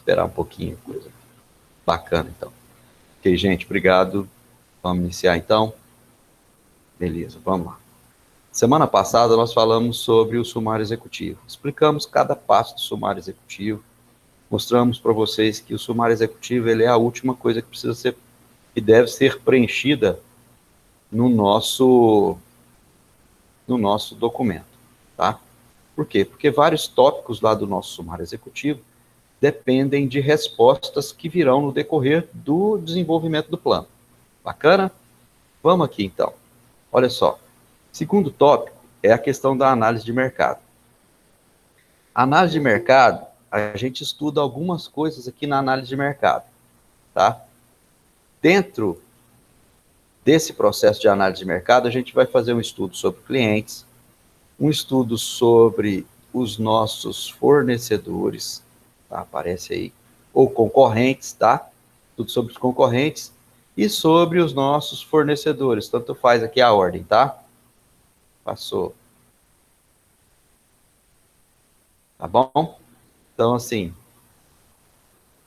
esperar um pouquinho, coisa bacana, então. Ok, gente, obrigado. Vamos iniciar, então? Beleza, vamos lá. Semana passada, nós falamos sobre o sumário executivo. Explicamos cada passo do sumário executivo. Mostramos para vocês que o sumário executivo ele é a última coisa que precisa ser, que deve ser preenchida no nosso documento, tá? Por quê? Porque vários tópicos lá do nosso sumário executivo dependem de respostas que virão no decorrer do desenvolvimento do plano. Bacana? Vamos aqui, então. Olha só. Segundo tópico é a questão da análise de mercado. A análise de mercado, a gente estuda algumas coisas aqui na análise de mercado, tá? Dentro desse processo de análise de mercado, a gente vai fazer um estudo sobre clientes, um estudo sobre os nossos fornecedores, tá? Aparece aí, ou concorrentes, tá? Tudo sobre os concorrentes e sobre os nossos fornecedores, tanto faz aqui a ordem, tá? Passou. Tá bom? Então, assim,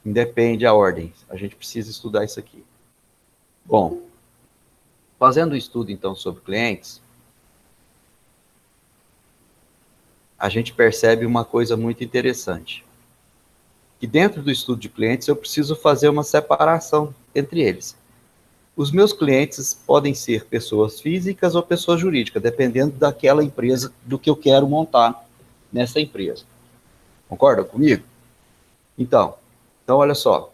independe a ordem, a gente precisa estudar isso aqui. Bom, fazendo o estudo, então, sobre clientes, a gente percebe uma coisa muito interessante. Que dentro do estudo de clientes, eu preciso fazer uma separação entre eles. Os meus clientes podem ser pessoas físicas ou pessoas jurídicas, dependendo daquela empresa, do que eu quero montar nessa empresa. Concorda comigo? Então, olha só.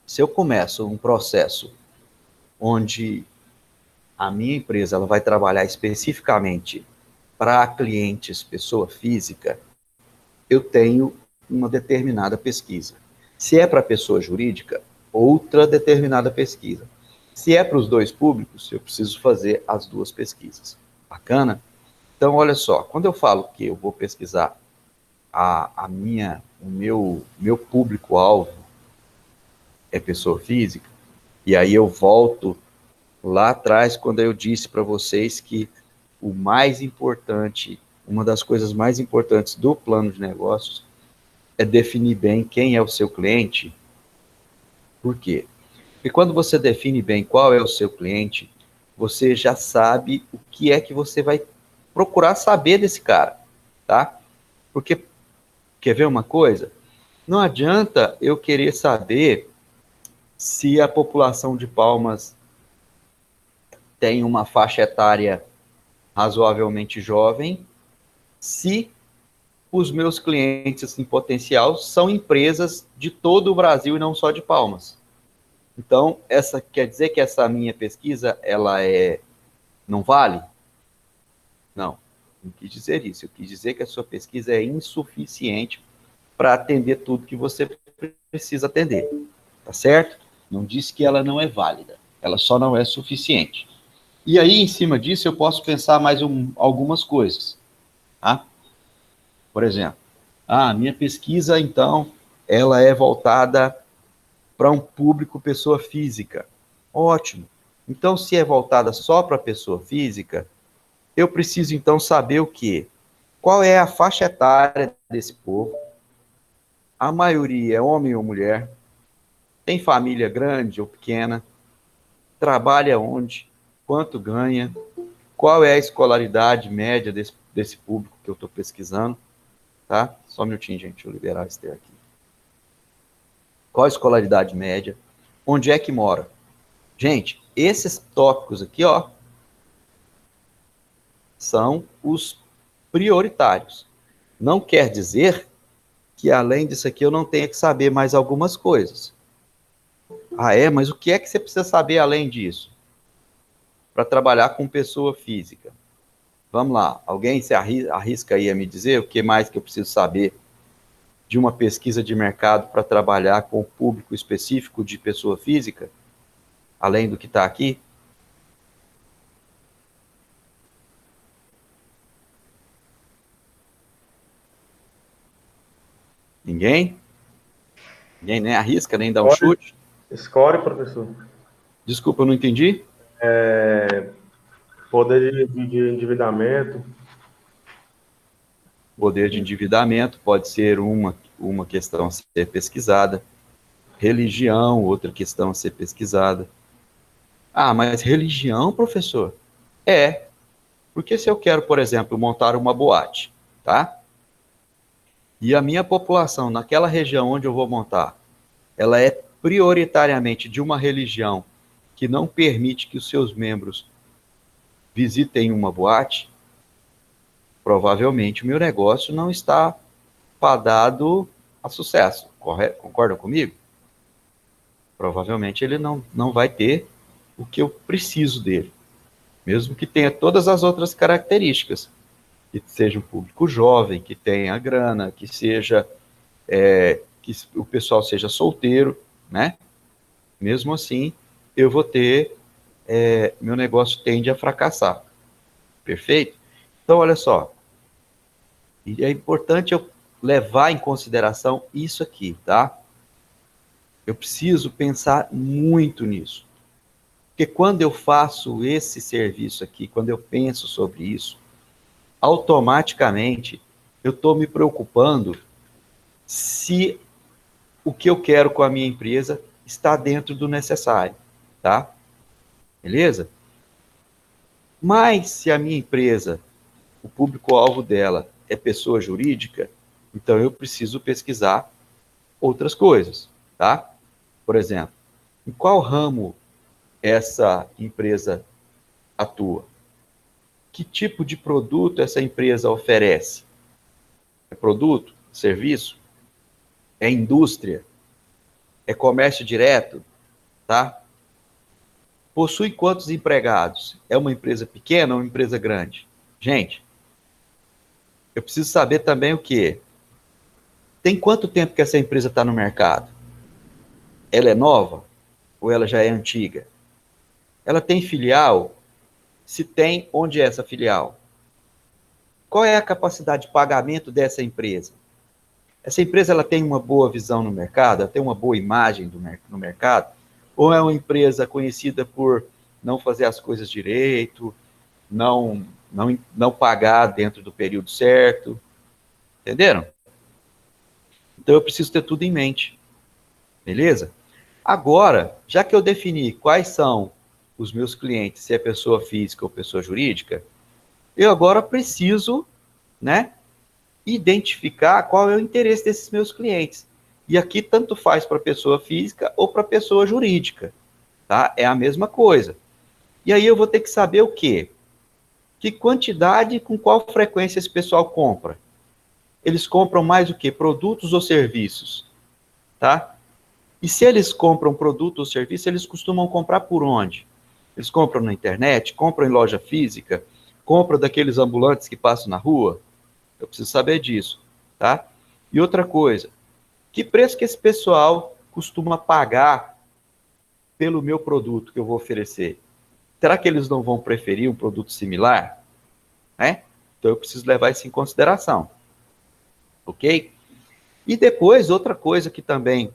Se eu começo um processo onde a minha empresa ela vai trabalhar especificamente para clientes, pessoa física, eu tenho uma determinada pesquisa. Se é para pessoa jurídica, outra determinada pesquisa. Se é para os dois públicos, eu preciso fazer as duas pesquisas. Bacana? Então, olha só, quando eu falo que eu vou pesquisar o meu público-alvo é pessoa física, e aí eu volto lá atrás, quando eu disse para vocês que o mais importante, uma das coisas mais importantes do plano de negócios é definir bem quem é o seu cliente. Por quê? Porque quando você define bem qual é o seu cliente, você já sabe o que é que você vai procurar saber desse cara, tá? Porque, quer ver uma coisa? Não adianta eu querer saber se a população de Palmas tem uma faixa etária razoavelmente jovem, se os meus clientes em potencial são empresas de todo o Brasil e não só de Palmas. Então, essa quer dizer que essa minha pesquisa ela não vale? Não, não quis dizer isso. Eu quis dizer que a sua pesquisa é insuficiente para atender tudo que você precisa atender, tá certo? Não disse que ela não é válida, ela só não é suficiente. E aí, em cima disso, eu posso pensar mais algumas coisas, tá? Por exemplo, a minha pesquisa, então, ela é voltada para um público pessoa física. Ótimo. Então, se é voltada só para pessoa física, eu preciso, então, saber o quê? Qual é a faixa etária desse povo? A maioria é homem ou mulher? Tem família grande ou pequena? Trabalha onde? Quanto ganha? Qual é a escolaridade média desse público que eu estou pesquisando? Tá? Só um minutinho, gente, deixa eu liberar a Esther aqui. Qual a escolaridade média? Onde é que mora? Gente, esses tópicos aqui, ó, são os prioritários. Não quer dizer que, além disso aqui, eu não tenha que saber mais algumas coisas. Ah, é? Mas o que é que você precisa saber além disso? Para trabalhar com pessoa física. Vamos lá, alguém se arrisca aí a me dizer o que mais que eu preciso saber de uma pesquisa de mercado para trabalhar com o público específico de pessoa física, além do que está aqui? Ninguém? Ninguém nem arrisca, nem dá um chute? Score, professor. Desculpa, eu não entendi. Poder de endividamento. Poder de endividamento pode ser uma questão a ser pesquisada. Religião, outra questão a ser pesquisada. Ah, mas religião, professor? É, porque se eu quero, por exemplo, montar uma boate, tá? E a minha população naquela região onde eu vou montar, ela é prioritariamente de uma religião que não permite que os seus membros visitem uma boate, provavelmente o meu negócio não está fadado a sucesso. Correto? Concordam comigo? Provavelmente ele não vai ter o que eu preciso dele, mesmo que tenha todas as outras características, que seja um público jovem, que tenha grana, que seja que o pessoal seja solteiro, né? Mesmo assim, eu vou ter meu negócio tende a fracassar, perfeito? Então, olha só, e é importante eu levar em consideração isso aqui, tá? Eu preciso pensar muito nisso. Porque quando eu faço esse serviço aqui, quando eu penso sobre isso, automaticamente eu estou me preocupando se o que eu quero com a minha empresa está dentro do necessário, tá? Beleza? Mas se a minha empresa, o público-alvo dela é pessoa jurídica, então eu preciso pesquisar outras coisas, tá? Por exemplo, em qual ramo essa empresa atua? Que tipo de produto essa empresa oferece? É produto? Serviço? É indústria? É comércio direto? Tá? Possui quantos empregados? É uma empresa pequena ou uma empresa grande? Gente, eu preciso saber também o quê? Tem quanto tempo que essa empresa está no mercado? Ela é nova ou ela já é antiga? Ela tem filial? Se tem, onde é essa filial? Qual é a capacidade de pagamento dessa empresa? Essa empresa ela tem uma boa visão no mercado, ela tem uma boa imagem no mercado? Ou é uma empresa conhecida por não fazer as coisas direito, não pagar dentro do período certo? Entenderam? Então eu preciso ter tudo em mente, beleza? Agora, já que eu defini quais são os meus clientes, se é pessoa física ou pessoa jurídica, eu agora preciso, né, identificar qual é o interesse desses meus clientes. E aqui tanto faz para pessoa física ou para pessoa jurídica, tá? É a mesma coisa. E aí eu vou ter que saber o quê? Que quantidade e com qual frequência esse pessoal compra. Eles compram mais o quê? Produtos ou serviços, tá? E se eles compram produto ou serviço, eles costumam comprar por onde? Eles compram na internet, compram em loja física, compram daqueles ambulantes que passam na rua? Eu preciso saber disso, tá? E outra coisa, que preço que esse pessoal costuma pagar pelo meu produto que eu vou oferecer? Será que eles não vão preferir um produto similar? Né? Então eu preciso levar isso em consideração, ok? E depois, outra coisa que também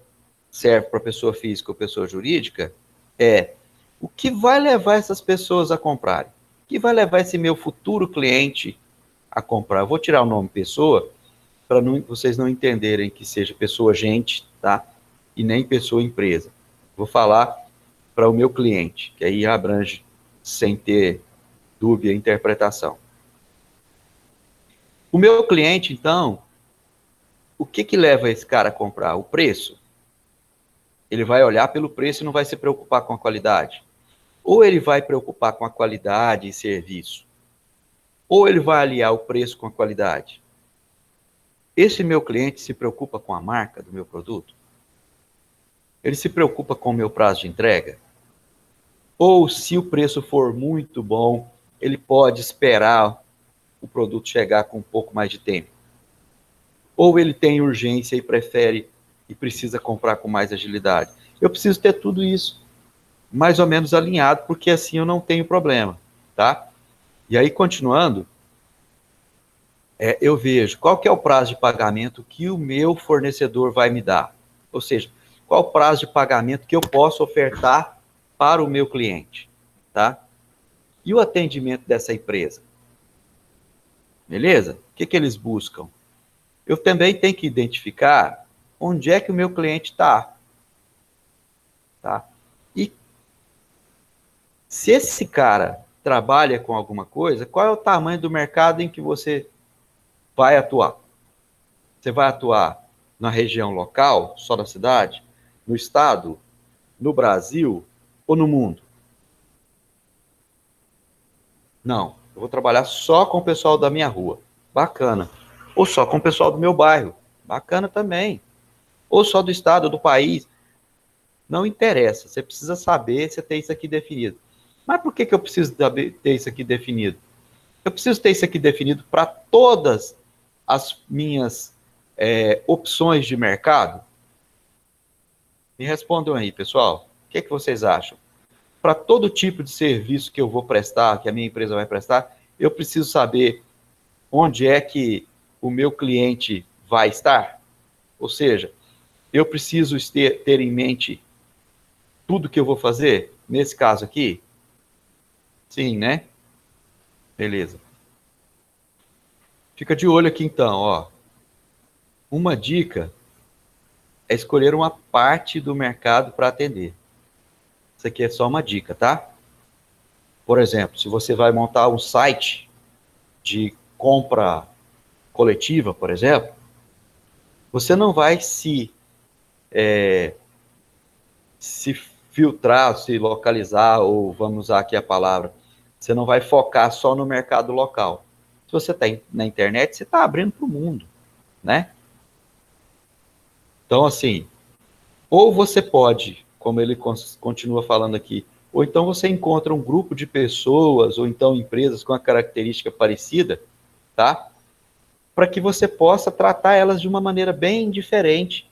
serve para pessoa física ou pessoa jurídica é o que vai levar essas pessoas a comprarem? O que vai levar esse meu futuro cliente a comprar? Eu vou tirar o nome pessoa para vocês não entenderem que seja pessoa gente, tá? E nem pessoa empresa. Vou falar para o meu cliente, que aí abrange sem ter dúvida a interpretação. O meu cliente, então, o que leva esse cara a comprar? O preço. Ele vai olhar pelo preço e não vai se preocupar com a qualidade. Ou ele vai preocupar com a qualidade e serviço. Ou ele vai aliar o preço com a qualidade. Esse meu cliente se preocupa com a marca do meu produto? Ele se preocupa com o meu prazo de entrega? Ou se o preço for muito bom, ele pode esperar o produto chegar com um pouco mais de tempo? Ou ele tem urgência e prefere e precisa comprar com mais agilidade? Eu preciso ter tudo isso mais ou menos alinhado, porque assim eu não tenho problema, tá? E aí, continuando, eu vejo qual que é o prazo de pagamento que o meu fornecedor vai me dar. Ou seja, qual o prazo de pagamento que eu posso ofertar para o meu cliente, tá? E o atendimento dessa empresa? Beleza? O que eles buscam? Eu também tenho que identificar onde é que o meu cliente está. Tá? E se esse cara trabalha com alguma coisa, qual é o tamanho do mercado em que você vai atuar? Você vai atuar na região local, só na cidade, no estado, no Brasil ou no mundo? Não, eu vou trabalhar só com o pessoal da minha rua. Bacana. Ou só com o pessoal do meu bairro. Bacana também. Ou só do estado, do país. Não interessa. Você precisa saber se tem isso aqui definido. Mas por que eu preciso ter isso aqui definido? Eu preciso ter isso aqui definido para todas as minhas opções de mercado? Me respondam aí, pessoal. O que vocês acham? Para todo tipo de serviço que eu vou prestar, que a minha empresa vai prestar, eu preciso saber onde é que o meu cliente vai estar? Ou seja, eu preciso ter em mente tudo que eu vou fazer? Nesse caso aqui? Sim, né? Beleza. Fica de olho aqui então, ó. Uma dica é escolher uma parte do mercado para atender. Isso aqui é só uma dica, tá? Por exemplo, se você vai montar um site de compra coletiva, por exemplo, você não vai se filtrar, se localizar, ou vamos usar aqui a palavra, você não vai focar só no mercado local. Se você está na internet, você está abrindo para o mundo, né? Então, assim, ou você pode, como ele continua falando aqui, ou então você encontra um grupo de pessoas, ou então empresas com a característica parecida, tá? Para que você possa tratar elas de uma maneira bem diferente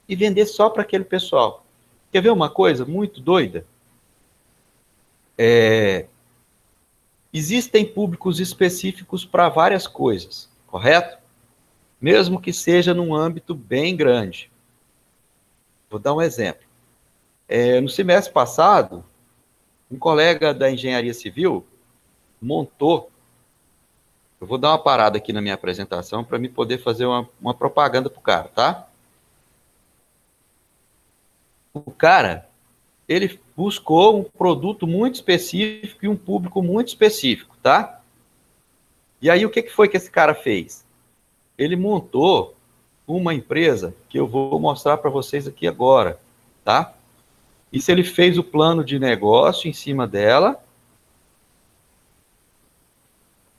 e vender só para aquele pessoal. Quer ver uma coisa muito doida? Existem públicos específicos para várias coisas, correto? Mesmo que seja num âmbito bem grande. Vou dar um exemplo. No semestre passado, um colega da engenharia civil montou. Eu vou dar uma parada aqui na minha apresentação para me poder fazer uma propaganda para o cara, tá? O cara, ele buscou um produto muito específico e um público muito específico, tá? E aí, o que foi que esse cara fez? Ele montou uma empresa que eu vou mostrar para vocês aqui agora, tá? Isso ele fez o plano de negócio em cima dela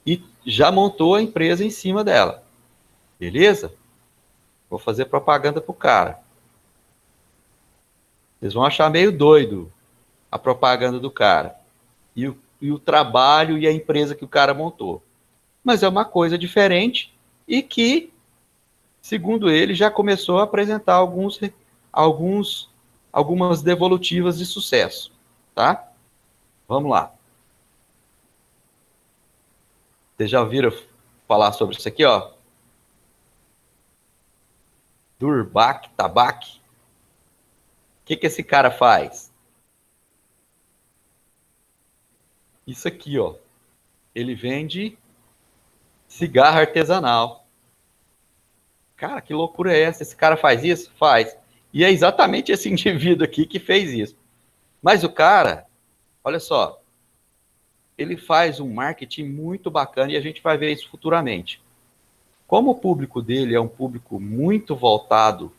e já montou a empresa em cima dela. Beleza? Vou fazer propaganda pro cara. Vocês vão achar meio doido a propaganda do cara. E o trabalho e a empresa que o cara montou. Mas é uma coisa diferente e que, segundo ele, já começou a apresentar algumas devolutivas de sucesso, tá? Vamos lá. Vocês já ouviram falar sobre isso aqui, ó? Durbac Tabac. O que esse cara faz? Isso aqui, ó. Ele vende cigarro artesanal. Cara, que loucura é essa? Esse cara faz isso? Faz. E é exatamente esse indivíduo aqui que fez isso. Mas o cara, olha só, ele faz um marketing muito bacana e a gente vai ver isso futuramente. Como o público dele é um público muito voltado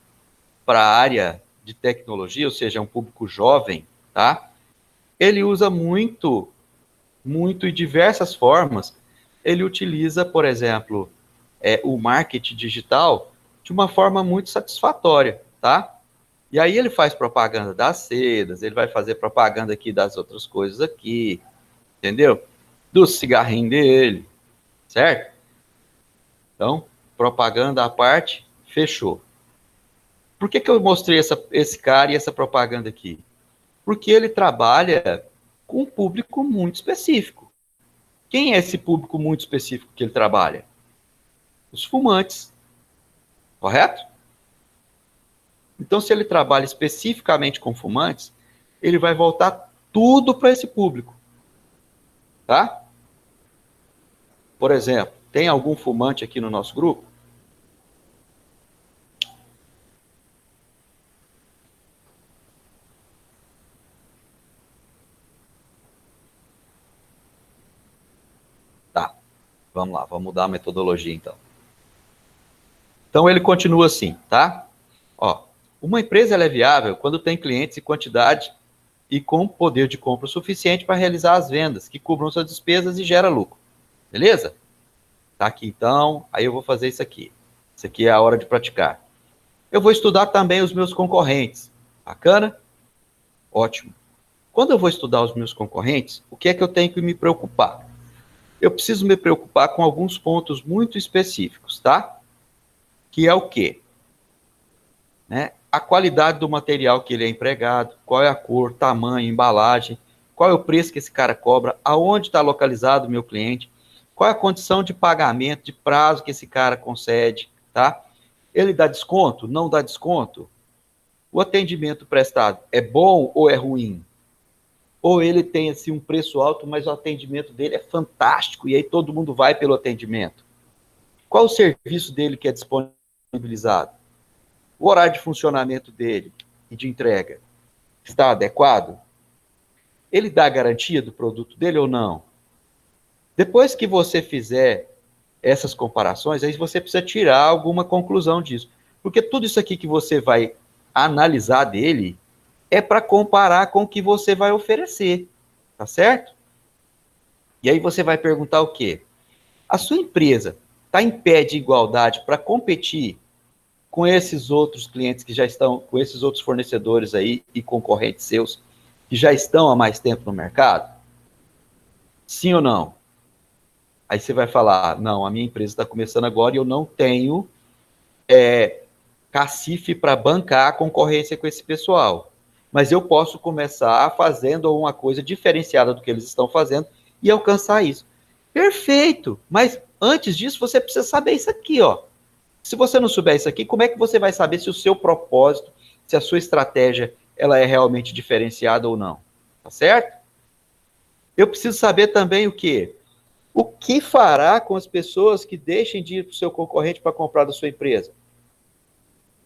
para a área de tecnologia, ou seja, é um público jovem, tá? Ele usa muito e diversas formas. Ele utiliza, por exemplo, o marketing digital de uma forma muito satisfatória, tá? E aí ele faz propaganda das sedas, ele vai fazer propaganda aqui das outras coisas aqui, entendeu? Do cigarrinho dele, certo? Então, propaganda à parte, fechou. Por que eu mostrei esse cara e essa propaganda aqui? Porque ele trabalha com um público muito específico. Quem é esse público muito específico que ele trabalha? Os fumantes, correto? Então, se ele trabalha especificamente com fumantes, ele vai voltar tudo para esse público, tá? Por exemplo, Tem algum fumante aqui no nosso grupo? Tá, vamos lá, vamos mudar a metodologia então. Então ele continua assim, tá? Ó, uma empresa ela é viável quando tem clientes e quantidade e com poder de compra suficiente para realizar as vendas, que cubram suas despesas e gera lucro. Beleza? Tá aqui então, aí eu vou fazer isso aqui. Isso aqui é a hora de praticar. Eu vou estudar também os meus concorrentes. Bacana? Ótimo. Quando eu vou estudar os meus concorrentes, o que é que eu tenho que me preocupar? Eu preciso me preocupar com alguns pontos muito específicos, tá? Que é o quê? Né? A qualidade do material que ele é empregado, qual é a cor, tamanho, embalagem, qual é o preço que esse cara cobra, aonde está localizado o meu cliente, qual é a condição de pagamento, de prazo que esse cara concede, tá? Ele dá desconto? Não dá desconto? O atendimento prestado é bom ou é ruim? Ou ele tem assim um preço alto, mas o atendimento dele é fantástico e aí todo mundo vai pelo atendimento? Qual o serviço dele que é disponibilizado? O horário de funcionamento dele e de entrega está adequado? Ele dá garantia do produto dele ou não? Depois que você fizer essas comparações, aí você precisa tirar alguma conclusão disso. Porque tudo isso aqui que você vai analisar dele é para comparar com o que você vai oferecer, tá certo? E aí você vai perguntar o quê? A sua empresa está em pé de igualdade para competir com esses outros clientes que já estão, com esses outros fornecedores aí e concorrentes seus que já estão há mais tempo no mercado? Sim ou não? Aí você vai falar, não, a minha empresa está começando agora e eu não tenho cacife para bancar a concorrência com esse pessoal. Mas eu posso começar fazendo uma coisa diferenciada do que eles estão fazendo e alcançar isso. Perfeito! Mas antes disso, você precisa saber isso aqui, ó. Se você não souber isso aqui, como é que você vai saber se o seu propósito, se a sua estratégia, ela é realmente diferenciada ou não? Tá certo? Eu preciso saber também o quê? O que fará com as pessoas que deixem de ir para o seu concorrente para comprar da sua empresa?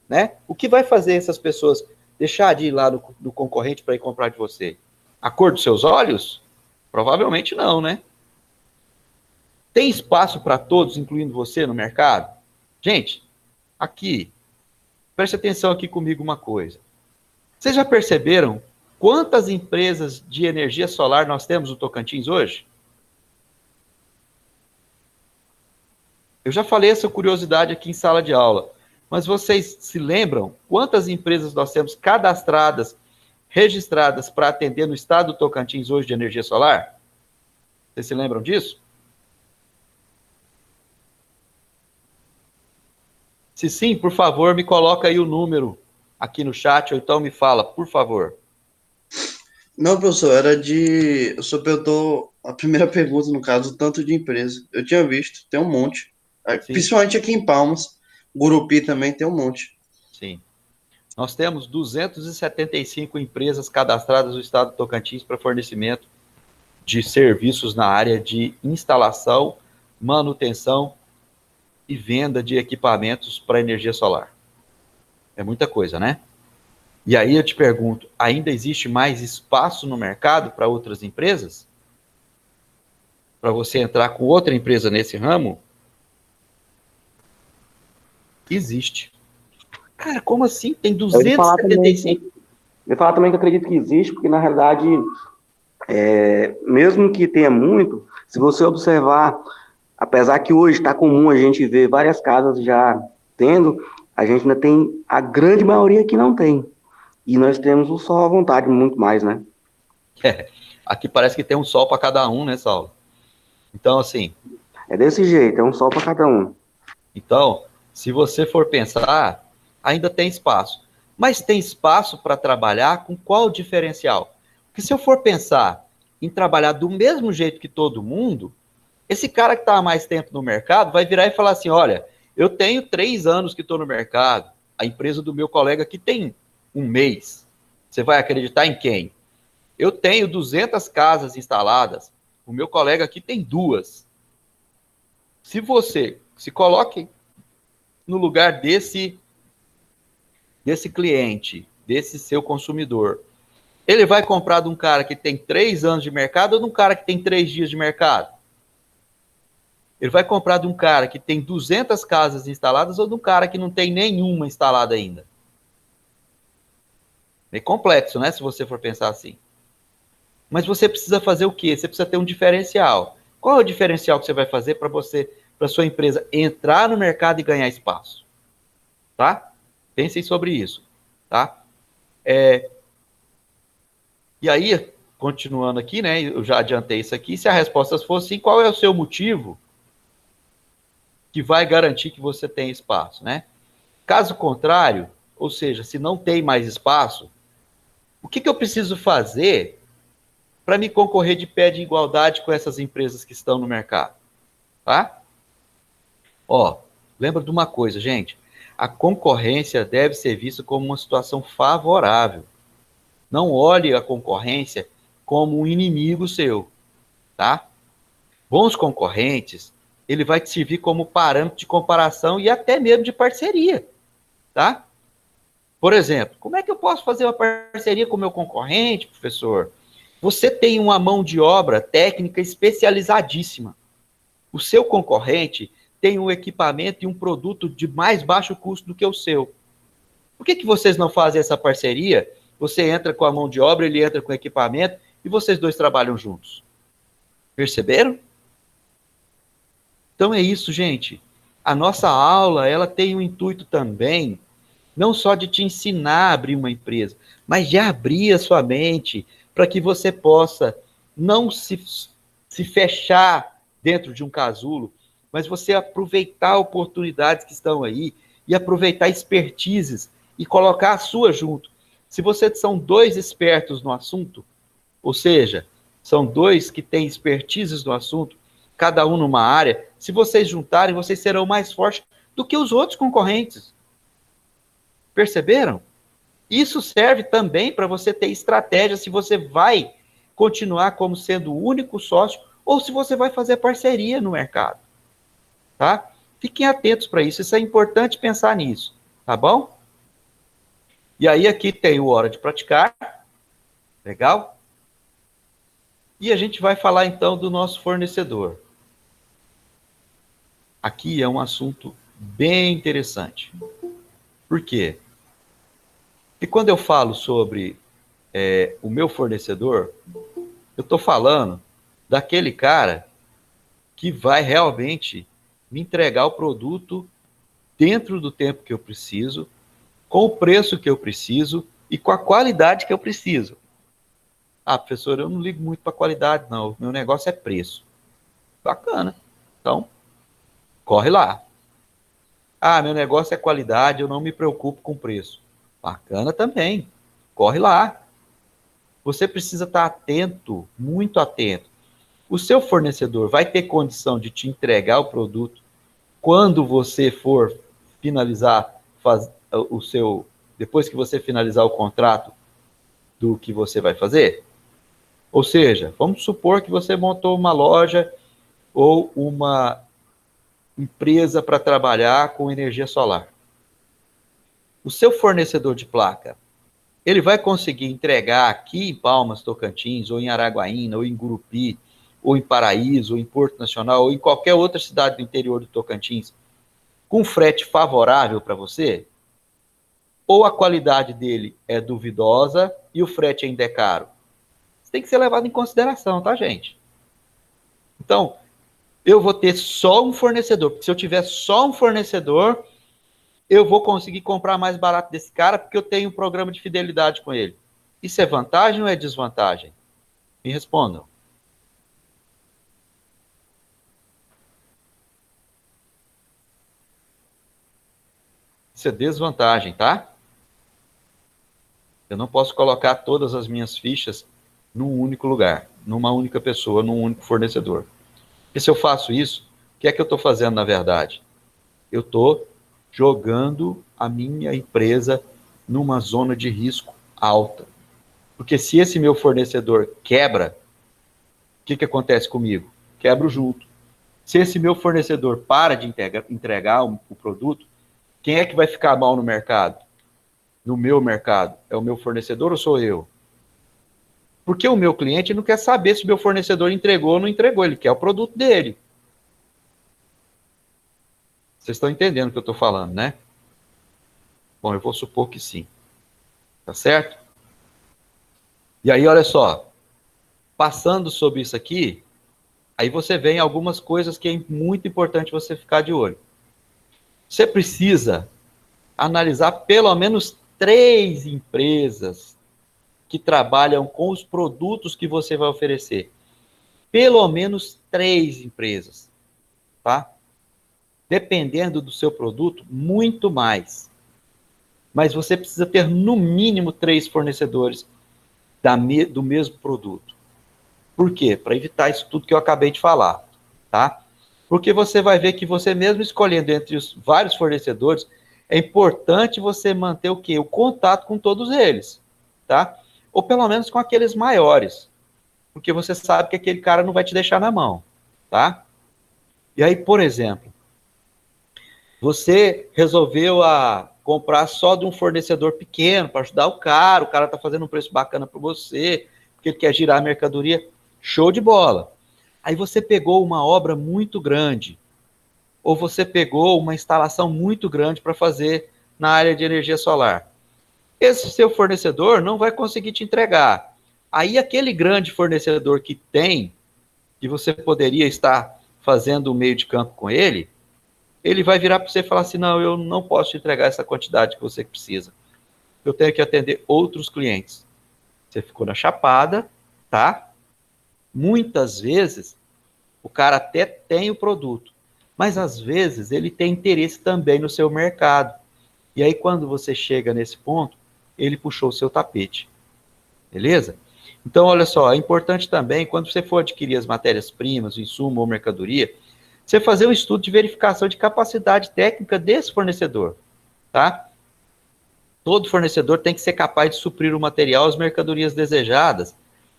Né? O que vai fazer essas pessoas deixar de ir lá no concorrente para ir comprar de você? A cor dos seus olhos? Provavelmente não, né? Tem espaço para todos, incluindo você, no mercado? Gente, aqui, preste atenção aqui comigo uma coisa. Vocês já perceberam quantas empresas de energia solar nós temos no Tocantins hoje? Eu já falei essa curiosidade aqui em sala de aula, mas vocês se lembram quantas empresas nós temos cadastradas, registradas para atender no estado do Tocantins hoje de energia solar? Vocês se lembram disso? Se sim, por favor, me coloca aí o número aqui no chat, ou então me fala, por favor. Não, professor, era de. O senhor perguntou a primeira pergunta, no caso, tanto de empresa. Eu tinha visto, tem um monte. Sim, Principalmente aqui em Palmas. Gurupi também tem um monte. sim. Nós temos 275 empresas cadastradas no estado do Tocantins para fornecimento de serviços na área de instalação, manutenção e venda de equipamentos para energia solar. É muita coisa, né? E aí eu te pergunto, ainda existe mais espaço no mercado para outras empresas? Para você entrar com outra empresa nesse ramo? Existe. Cara, como assim? Tem Eu ia falar também, 275? eu ia falar também que eu acredito que existe, porque na realidade, mesmo que tenha muito, se você observar, apesar que hoje está comum a gente ver várias casas já tendo, a gente ainda tem, a grande maioria que não tem. E nós temos o sol à vontade muito mais, né? Aqui parece que tem um sol para cada um, né, Saulo? Então, assim, É desse jeito, é um sol para cada um. então, se você for pensar, ainda tem espaço. Mas tem espaço para trabalhar com qual diferencial? Porque se eu for pensar em trabalhar do mesmo jeito que todo mundo, esse cara que está há mais tempo no mercado vai virar e falar assim: olha, eu tenho 3 anos que estou no mercado, a empresa do meu colega aqui tem um mês. Você vai acreditar em quem? Eu tenho 200 casas instaladas, o meu colega aqui tem 2. Se você se coloque no lugar desse cliente, desse seu consumidor, ele vai comprar de um cara que tem 3 anos de mercado ou de um cara que tem 3 dias de mercado? Ele vai comprar de um cara que tem 200 casas instaladas ou de um cara que não tem nenhuma instalada ainda? É complexo, né? Se você for pensar assim. Mas você precisa fazer o quê? Você precisa ter um diferencial. Qual é o diferencial que você vai fazer para sua empresa entrar no mercado e ganhar espaço? Tá? Pensem sobre isso, tá? E aí, continuando aqui, né? Eu já adiantei isso aqui. Se a resposta for sim, qual é o seu motivo que vai garantir que você tem espaço, né? Caso contrário, ou seja, se não tem mais espaço, o que eu preciso fazer para me concorrer de pé de igualdade com essas empresas que estão no mercado? Tá? Ó, lembra de uma coisa, gente. A concorrência deve ser vista como uma situação favorável. Não olhe a concorrência como um inimigo seu, tá? Bons concorrentes, ele vai te servir como parâmetro de comparação e até mesmo de parceria, tá? Por exemplo, como é que eu posso fazer uma parceria com o meu concorrente, professor? Você tem uma mão de obra técnica especializadíssima. O seu concorrente tem um equipamento e um produto de mais baixo custo do que o seu. Por que vocês não fazem essa parceria? Você entra com a mão de obra, ele entra com o equipamento e vocês dois trabalham juntos. Perceberam? Então é isso, gente. A nossa aula, ela tem um intuito também, não só de te ensinar a abrir uma empresa, mas de abrir a sua mente para que você possa não se fechar dentro de um casulo, mas você aproveitar oportunidades que estão aí e aproveitar expertises e colocar a sua junto. Se vocês são 2 espertos no assunto, ou seja, são 2 que têm expertises no assunto, cada um numa área, se vocês juntarem, vocês serão mais fortes do que os outros concorrentes. Perceberam? Isso serve também para você ter estratégia se você vai continuar como sendo o único sócio ou se você vai fazer parceria no mercado. Tá? Fiquem atentos para isso. Isso é importante pensar nisso. Tá bom? E aí aqui tem o Hora de Praticar. Legal? E a gente vai falar então do nosso fornecedor. Aqui é um assunto bem interessante. Por quê? Porque quando eu falo sobre o meu fornecedor, eu estou falando daquele cara que vai realmente me entregar o produto dentro do tempo que eu preciso, com o preço que eu preciso e com a qualidade que eu preciso. Ah, professor, eu não ligo muito para qualidade, não. O meu negócio é preço. Bacana. Então, corre lá. Ah, meu negócio é qualidade, eu não me preocupo com preço. Bacana também. Corre lá. Você precisa estar atento, muito atento. O seu fornecedor vai ter condição de te entregar o produto quando você for finalizar depois que você finalizar o contrato do que você vai fazer? Ou seja, vamos supor que você montou uma loja ou uma empresa para trabalhar com energia solar. O seu fornecedor de placa, ele vai conseguir entregar aqui em Palmas, Tocantins, ou em Araguaína, ou em Gurupi, ou em Paraíso, ou em Porto Nacional, ou em qualquer outra cidade do interior do Tocantins, com frete favorável para você? Ou a qualidade dele é duvidosa e o frete ainda é caro? Isso tem que ser levado em consideração, tá, gente? Então, eu vou ter só um fornecedor, porque se eu tiver só um fornecedor, eu vou conseguir comprar mais barato desse cara, porque eu tenho um programa de fidelidade com ele. Isso é vantagem ou é desvantagem? Me respondam. Isso é desvantagem, tá? Eu não posso colocar todas as minhas fichas num único lugar, numa única pessoa, num único fornecedor. Porque se eu faço isso, o que é que eu estou fazendo na verdade? Eu estou jogando a minha empresa numa zona de risco alta. Porque se esse meu fornecedor quebra, o que acontece comigo? Quebro junto. Se esse meu fornecedor para de entregar o produto, quem é que vai ficar mal no mercado? No meu mercado? É o meu fornecedor ou sou eu? Porque o meu cliente não quer saber se o meu fornecedor entregou ou não entregou, ele quer o produto dele. Vocês estão entendendo o que eu estou falando, né? Bom, eu vou supor que sim. Tá certo? E aí, olha só. Passando sobre isso aqui, aí você vê algumas coisas que é muito importante você ficar de olho. Você precisa analisar pelo menos 3 empresas que trabalham com os produtos que você vai oferecer. Pelo menos 3 empresas, tá? Dependendo do seu produto, muito mais. Mas você precisa ter no mínimo 3 fornecedores do mesmo produto. Por quê? Para evitar isso tudo que eu acabei de falar, tá? Porque você vai ver que você mesmo escolhendo entre os vários fornecedores, é importante você manter o quê? O contato com todos eles, tá? Ou pelo menos com aqueles maiores, porque você sabe que aquele cara não vai te deixar na mão, tá? E aí, por exemplo, você resolveu comprar só de um fornecedor pequeno para ajudar o cara está fazendo um preço bacana para você, porque ele quer girar a mercadoria, show de bola. Aí você pegou uma obra muito grande, ou você pegou uma instalação muito grande para fazer na área de energia solar. Esse seu fornecedor não vai conseguir te entregar. Aí aquele grande fornecedor que você poderia estar fazendo o meio de campo com ele vai virar para você e falar assim, não, eu não posso te entregar essa quantidade que você precisa. Eu tenho que atender outros clientes. Você ficou na chapada, tá? Muitas vezes, o cara até tem o produto, mas às vezes ele tem interesse também no seu mercado. E aí, quando você chega nesse ponto, ele puxou o seu tapete. Beleza? Então, olha só, é importante também, quando você for adquirir as matérias-primas, o insumo ou mercadoria, você fazer um estudo de verificação de capacidade técnica desse fornecedor, tá? Todo fornecedor tem que ser capaz de suprir o material, as mercadorias desejadas,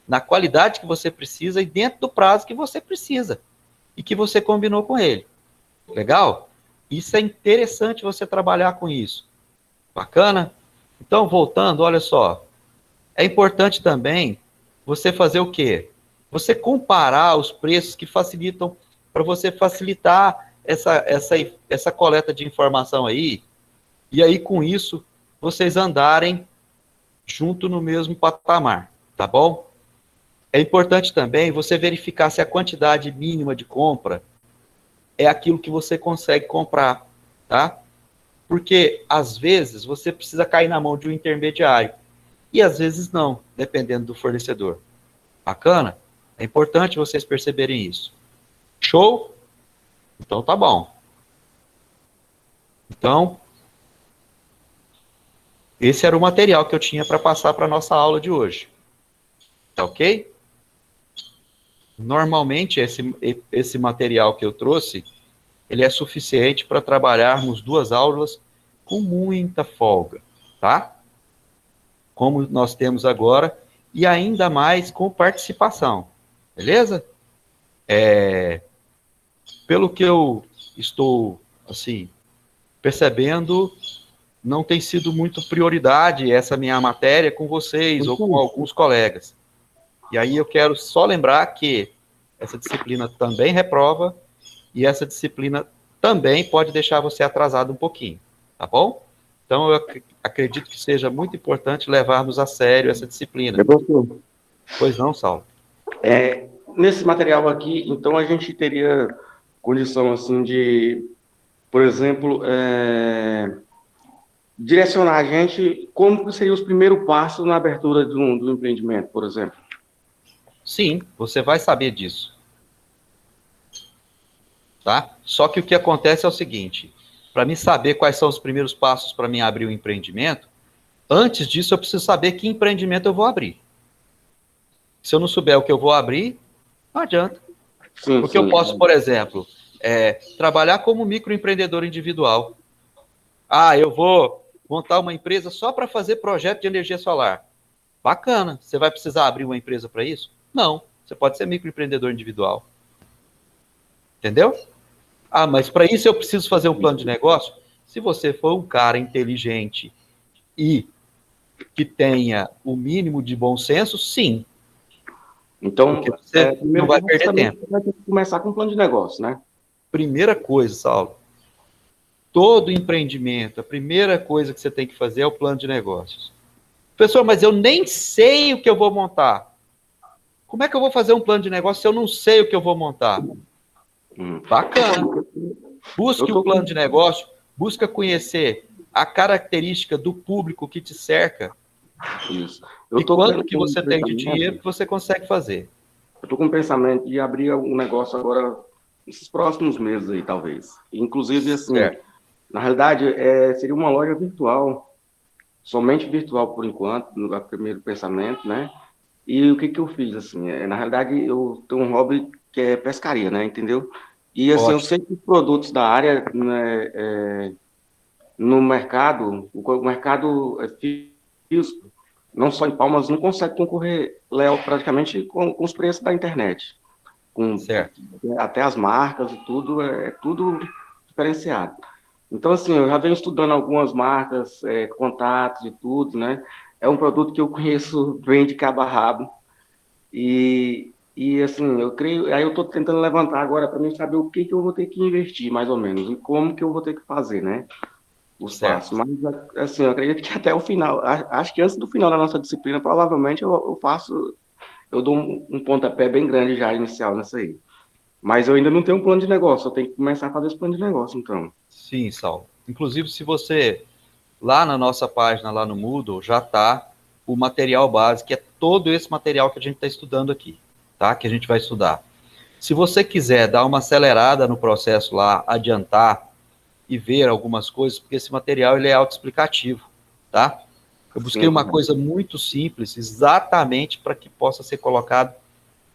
na qualidade que você precisa e dentro do prazo que você precisa e que você combinou com ele. Legal? Isso é interessante você trabalhar com isso. Bacana? Então, voltando, olha só. É importante também você fazer o quê? Você comparar os preços que facilitam, para você facilitar essa coleta de informação aí, e aí com isso vocês andarem junto no mesmo patamar, tá bom? É importante também você verificar se a quantidade mínima de compra é aquilo que você consegue comprar, tá? Porque às vezes você precisa cair na mão de um intermediário e às vezes não, dependendo do fornecedor. Bacana? É importante vocês perceberem isso. Show? Então tá bom. Então, esse era o material que eu tinha para passar para a nossa aula de hoje. Tá ok? Normalmente, esse material que eu trouxe, ele é suficiente para trabalharmos 2 aulas com muita folga, tá? Como nós temos agora, e ainda mais com participação, beleza? Pelo que eu estou, assim, percebendo, não tem sido muito prioridade essa minha matéria com vocês ou com alguns colegas. E aí eu quero só lembrar que essa disciplina também reprova e essa disciplina também pode deixar você atrasado um pouquinho, tá bom? Então eu acredito que seja muito importante levarmos a sério essa disciplina. Pois não, Saulo? Nesse material aqui, então a gente teria condição assim de, por exemplo, direcionar a gente como seriam os primeiros passos na abertura do empreendimento, por exemplo. Sim, você vai saber disso. Tá? Só que o que acontece é o seguinte, para mim saber quais são os primeiros passos para mim abrir o empreendimento, antes disso eu preciso saber que empreendimento eu vou abrir. Se eu não souber o que eu vou abrir, não adianta. Sim, porque eu posso, por exemplo, trabalhar como microempreendedor individual. Eu vou montar uma empresa só para fazer projeto de energia solar. Bacana. Você vai precisar abrir uma empresa para isso? Não. Você pode ser microempreendedor individual. Entendeu? Ah, mas para isso eu preciso fazer um plano de negócio? Se você for um cara inteligente e que tenha o mínimo de bom senso, sim. Então, Porque você não vai perder tempo. Você vai ter que começar com um plano de negócio, né? Primeira coisa, Saulo, todo empreendimento, a primeira coisa que você tem que fazer é o plano de negócios. Pessoal, mas eu nem sei o que eu vou montar. Como é que eu vou fazer um plano de negócio se eu não sei o que eu vou montar? Bacana. Busque o plano de negócio, busca conhecer a característica do público que te cerca. Isso. E quanto que você tem de dinheiro que você consegue fazer. Eu estou com o pensamento de abrir um negócio agora, nesses próximos meses aí, talvez. Inclusive, assim, na realidade, seria uma loja virtual, somente virtual por enquanto, no primeiro pensamento, né? E o que que eu fiz, assim, na realidade, eu tenho um hobby que é pescaria, né, entendeu? E, assim, eu sei que os produtos da área, né, no mercado, o mercado físico, não só em Palmas, não consegue concorrer, Léo, praticamente com os preços da internet. Até as marcas e tudo, é tudo diferenciado. Então, assim, eu já venho estudando algumas marcas, contatos e tudo, né? É um produto que eu conheço bem de cabo a rabo. E assim, eu creio, aí eu estou tentando levantar agora para mim saber o que que eu vou ter que investir, mais ou menos, e como que eu vou ter que fazer, né? Os passos. Mas, assim, eu acredito que até o final, acho que antes do final da nossa disciplina, provavelmente eu dou um pontapé bem grande já inicial nessa aí. Mas eu ainda não tenho um plano de negócio, eu tenho que começar a fazer esse plano de negócio, então. Sim, Saulo. Inclusive, se você, lá na nossa página, lá no Moodle, já está o material base, que é todo esse material que a gente está estudando aqui, tá? Que a gente vai estudar. Se você quiser dar uma acelerada no processo lá, adiantar e ver algumas coisas, porque esse material ele é autoexplicativo, tá? Eu busquei uma coisa muito simples, exatamente para que possa ser colocado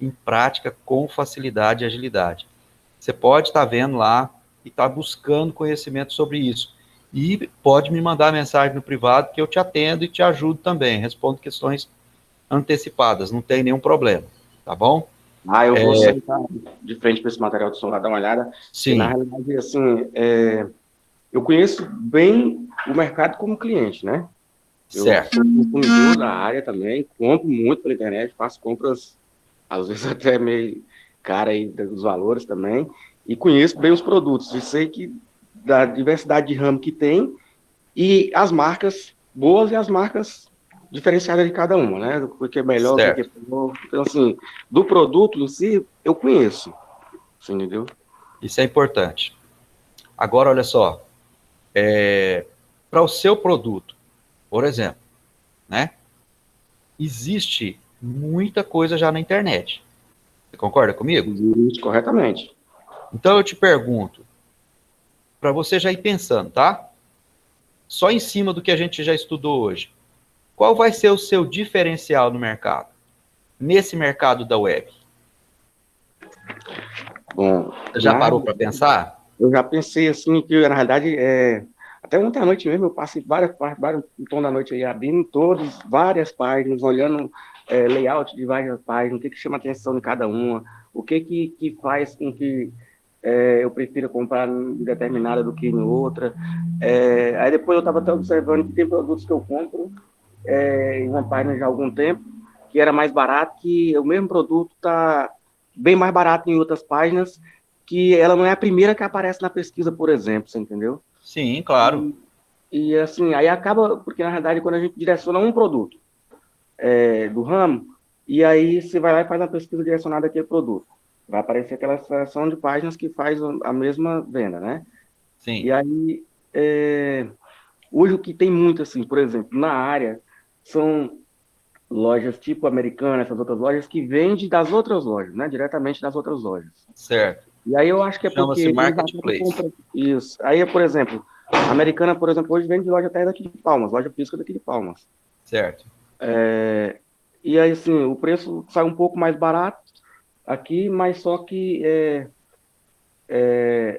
em prática com facilidade e agilidade. Você pode estar vendo lá e estar buscando conhecimento sobre isso. E pode me mandar mensagem no privado que eu te atendo e te ajudo também. Respondo questões antecipadas, não tem nenhum problema, tá bom? Eu vou sentar de frente para esse material do som lá, dar uma olhada. Sim. E, na realidade, assim, eu conheço bem o mercado como cliente, né? Eu sou consumidor da área também, compro muito pela internet, faço compras, às vezes até meio cara aí dos valores também, e conheço bem os produtos, e sei que da diversidade de ramo que tem, e as marcas boas e as marcas diferenciadas de cada uma, né? O que é melhor, o que é pior. Então, assim, do produto em si, eu conheço, você entendeu? Isso é importante. Agora, olha só, para o seu produto, por exemplo, né? Existe muita coisa já na internet. Você concorda comigo? Isso, corretamente. Então eu te pergunto, para você já ir pensando, tá? Só em cima do que a gente já estudou hoje, qual vai ser o seu diferencial no mercado? Nesse mercado da web? Bom, você já parou para pensar? Eu já pensei assim, que na realidade, até ontem à noite mesmo, eu passei vários um tom da noite aí, abrindo várias páginas, olhando layout de várias páginas, o que chama atenção em cada uma, o que faz com que eu prefiro comprar em determinada do que em outra. Aí depois eu estava até observando que tem produtos que eu compro em uma página já há algum tempo, que era mais barato, que o mesmo produto está bem mais barato em outras páginas, que ela não é a primeira que aparece na pesquisa, por exemplo, você entendeu? Sim, claro. E assim, aí acaba, porque na realidade quando a gente direciona um produto do ramo, e aí você vai lá e faz uma pesquisa direcionada àquele produto, vai aparecer aquela seleção de páginas que faz a mesma venda, né? Sim. E aí, hoje o que tem muito, assim, por exemplo, na área, são lojas tipo Americana, essas outras lojas que vendem das outras lojas, né? Diretamente das outras lojas. Certo. E aí eu acho que é porque... Chama-se marketplace. Isso. Aí, por exemplo, a Americana, por exemplo, hoje vende loja até daqui de Palmas, loja física daqui de Palmas. Certo. E aí, assim, o preço sai um pouco mais barato aqui, mas só que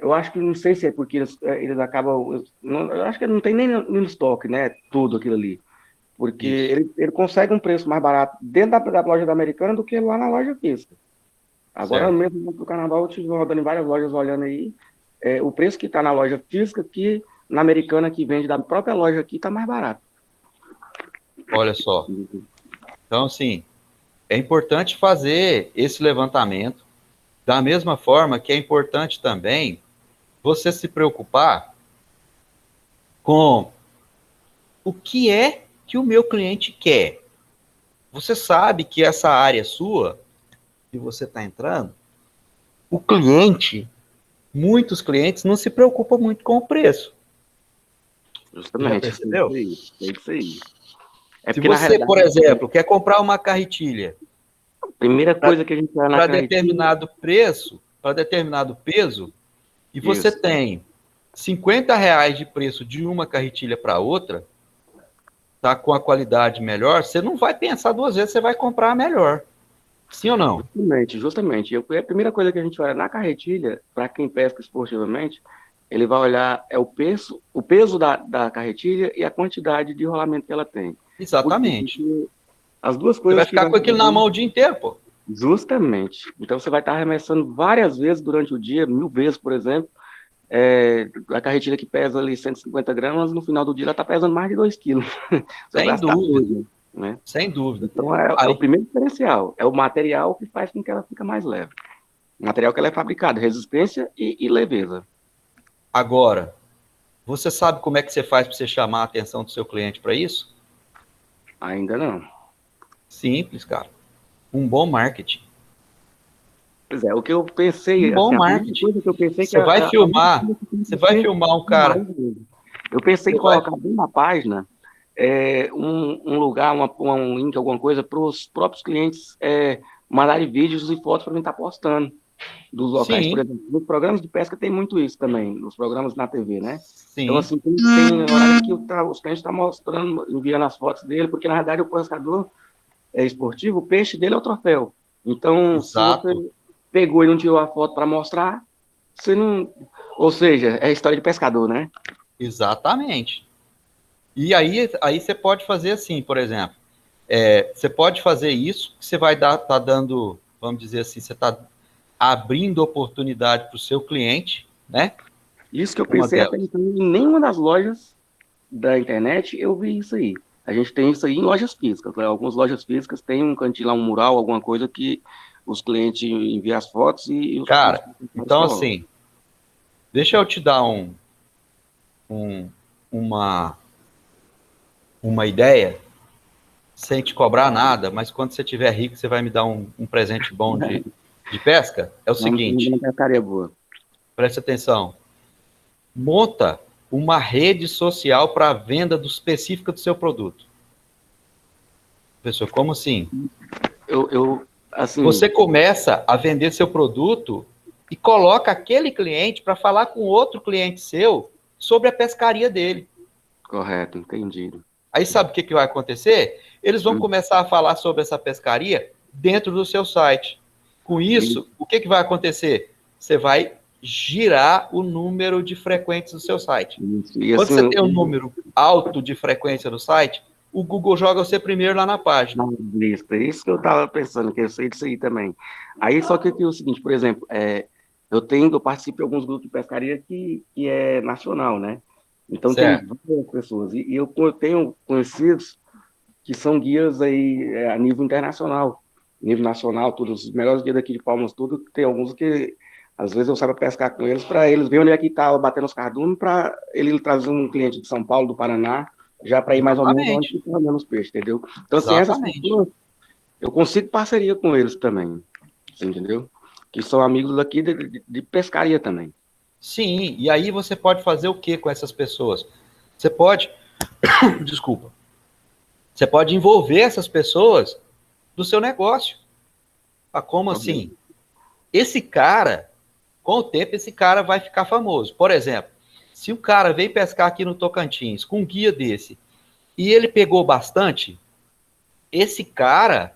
eu acho que, não sei se é porque eles acabam... eu acho que não tem nem no estoque, né? Tudo aquilo ali. Porque ele consegue um preço mais barato dentro da loja da Americana do que lá na loja física. Agora Certo. mesmo do carnaval, eu estive rodando em várias lojas olhando aí. O preço que está na loja física, que na americana que vende da própria loja aqui, está mais barato. Olha só. Então, assim, é importante fazer esse levantamento, da mesma forma que é importante também você se preocupar com o que é que o meu cliente quer. Você sabe que essa área sua, que você está entrando, o cliente, muitos clientes não se preocupam muito com o preço. Você já Justamente. percebeu? É isso aí. Se Porque, na você, por realidade, exemplo, quer comprar uma carretilha a primeira coisa que a gente vai na para carretilha... determinado preço, para determinado peso, e você Isso. tem R$ 50 de preço de uma carretilha para outra, tá com a qualidade melhor, você não vai pensar duas vezes, você vai comprar a melhor. Sim ou não? Justamente. A primeira coisa que a gente olha na carretilha, para quem pesca esportivamente, ele vai olhar o peso da carretilha e a quantidade de rolamento que ela tem. Por quê? Exatamente. Porque as duas Você vai coisas que ficar vai com aquilo na fazer, mão o dia inteiro, pô. justamente. Então você vai estar arremessando várias vezes durante o dia, 1000 vezes, por exemplo. A carretilha que pesa ali 150 gramas, no final do dia ela está pesando mais de 2 quilos. Você vai Sem gastar dúvida, tudo, né? sem dúvida. Então é o Aí, primeiro diferencial, é o material que faz com que ela fique mais leve. O material que ela é fabricado, resistência e leveza. agora, você sabe como é que você faz para você chamar a atenção do seu cliente para isso? Ainda não. Simples, cara. Um bom marketing. Pois é, o que eu pensei, Um bom assim, a primeira marketing. coisa que eu pensei que Você vai filmar, você vai ser filmar um mais cara. mesmo. Eu pensei em Você vai, colocar bem na página um lugar, um link, alguma coisa, para os próprios clientes mandarem vídeos e fotos para mim estar postando dos locais. Por sim, exemplo, nos programas de pesca tem muito isso também, nos programas na TV, né? Então, sim, assim, tem horário que os clientes estão mostrando, enviando as fotos dele, porque, na verdade, o pescador esportivo, o peixe dele é o troféu. Então, se exato, você pegou e não tirou a foto para mostrar, você não... Ou seja, é história de pescador, né? exatamente. E aí você pode fazer assim, por exemplo, você pode fazer isso, que você vai tá dando, vamos dizer assim, você está abrindo oportunidade para o seu cliente, né? Isso que eu Uma pensei até delas. então, em nenhuma das lojas da internet eu vi isso aí. A gente tem isso aí em lojas físicas, né? Algumas lojas físicas têm um cantinho lá, um mural, alguma coisa que os clientes enviam as fotos e os Cara, funcionários então colocam. assim, deixa eu te dar um, uma, uma ideia, sem te cobrar nada, mas quando você tiver rico, você vai me dar um presente bom de pesca. É o Vamos ter uma seguinte, pescaria boa. preste atenção. Monta uma rede social para a venda específica do seu produto. Pessoal, como assim? Assim, Você começa a vender seu produto e coloca aquele cliente para falar com outro cliente seu sobre a pescaria dele. correto, entendido. Aí sabe o que vai acontecer? Eles vão começar a falar sobre essa pescaria dentro do seu site. Com isso, o que vai acontecer? Você vai girar o número de frequentes do seu site. E Quando assim, você tem um número alto de frequência no site, o Google joga você primeiro lá na página. na lista, é isso que eu estava pensando, que eu sei disso aí também. Aí só que é o seguinte, por exemplo, eu participo de alguns grupos de pescaria que é nacional, né? Então tem Certo. várias pessoas, e eu tenho conhecidos que são guias aí a nível internacional, nível nacional, todos os melhores guias daqui de Palmas, tudo, tem alguns que às vezes eu saio para pescar com eles, para eles verem onde é que está batendo os cardumes, para ele trazer um cliente de São Paulo, do Paraná, já para ir mais ou menos onde Exatamente. estão vendendo os peixes, entendeu? Então, assim, essas Exatamente. pessoas, eu consigo parceria com eles também, entendeu? Que são amigos daqui de pescaria também. Sim, e aí você pode fazer o que com essas pessoas? Você pode, desculpa, você pode envolver essas pessoas no seu negócio. Ah, como assim? Esse cara, com o tempo, esse cara vai ficar famoso. Por exemplo, se o cara veio pescar aqui no Tocantins com um guia desse e ele pegou bastante, esse cara,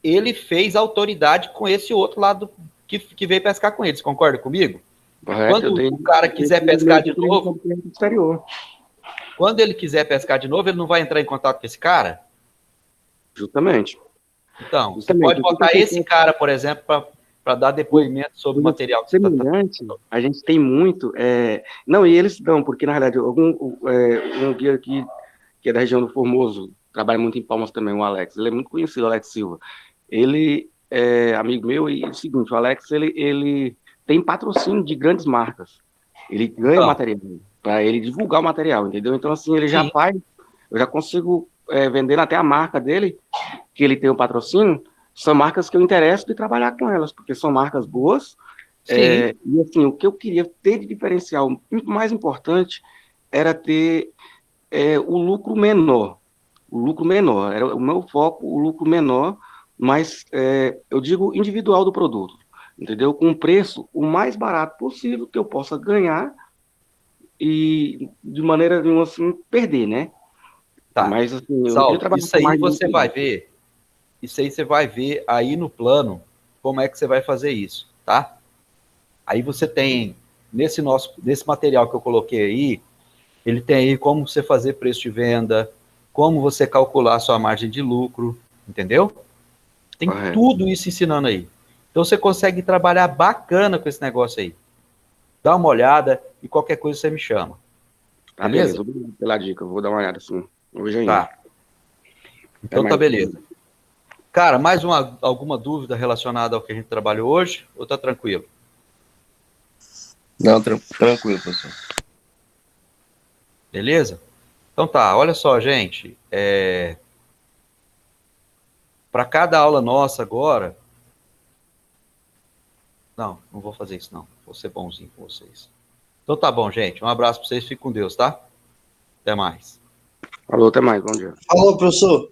ele fez autoridade com esse outro lado que veio pescar com ele. Você concorda comigo? Correto? Quando o cara quiser pescar de novo, Exterior. quando ele quiser pescar de novo, ele não vai entrar em contato com esse cara? Justamente. Então, você pode botar esse cara, por exemplo, para dar depoimento sobre o material que você está semelhante, a gente tem muito, não, e eles dão, porque na realidade, um guia aqui, que é da região do Formoso, trabalha muito em Palmas também, o Alex, ele é muito conhecido, o Alex Silva, ele é amigo meu, e é o seguinte, o Alex, ele tem patrocínio de grandes marcas, ele ganha material, para ele divulgar o material, entendeu? Então, assim, ele já faz, eu já consigo vender até a marca dele, que ele tem o patrocínio, são marcas que eu interesso de trabalhar com elas, porque são marcas boas. E assim, o que eu queria ter de diferencial, o mais importante, era ter o lucro menor. O lucro menor, era o meu foco, o lucro menor, mas eu digo individual do produto, entendeu? Com o preço o mais barato possível que eu possa ganhar e de maneira nenhuma assim perder, né? Tá. Mas assim, eu queria Saulo, trabalhar isso aí você vai ver. Isso aí você vai ver aí no plano como é que você vai fazer isso, tá? Aí você tem, nesse material que eu coloquei aí, ele tem aí como você fazer preço de venda, como você calcular a sua margem de lucro, entendeu? Tem tudo isso ensinando aí. Então você consegue trabalhar bacana com esse negócio aí. Dá uma olhada e qualquer coisa você me chama. Beleza? Obrigado pela dica, eu vou dar uma olhada assim, hoje ainda. Tá. Então tá beleza. Cara, mais alguma dúvida relacionada ao que a gente trabalhou hoje? Ou tá tranquilo? Não, tranquilo, professor. Beleza? Então tá, olha só, gente. Para cada aula nossa agora... Não vou fazer isso não. Vou ser bonzinho com vocês. Então tá bom, gente. Um abraço para vocês. Fiquem com Deus, tá? Até mais. Falou, até mais. Bom dia. Falou, professor.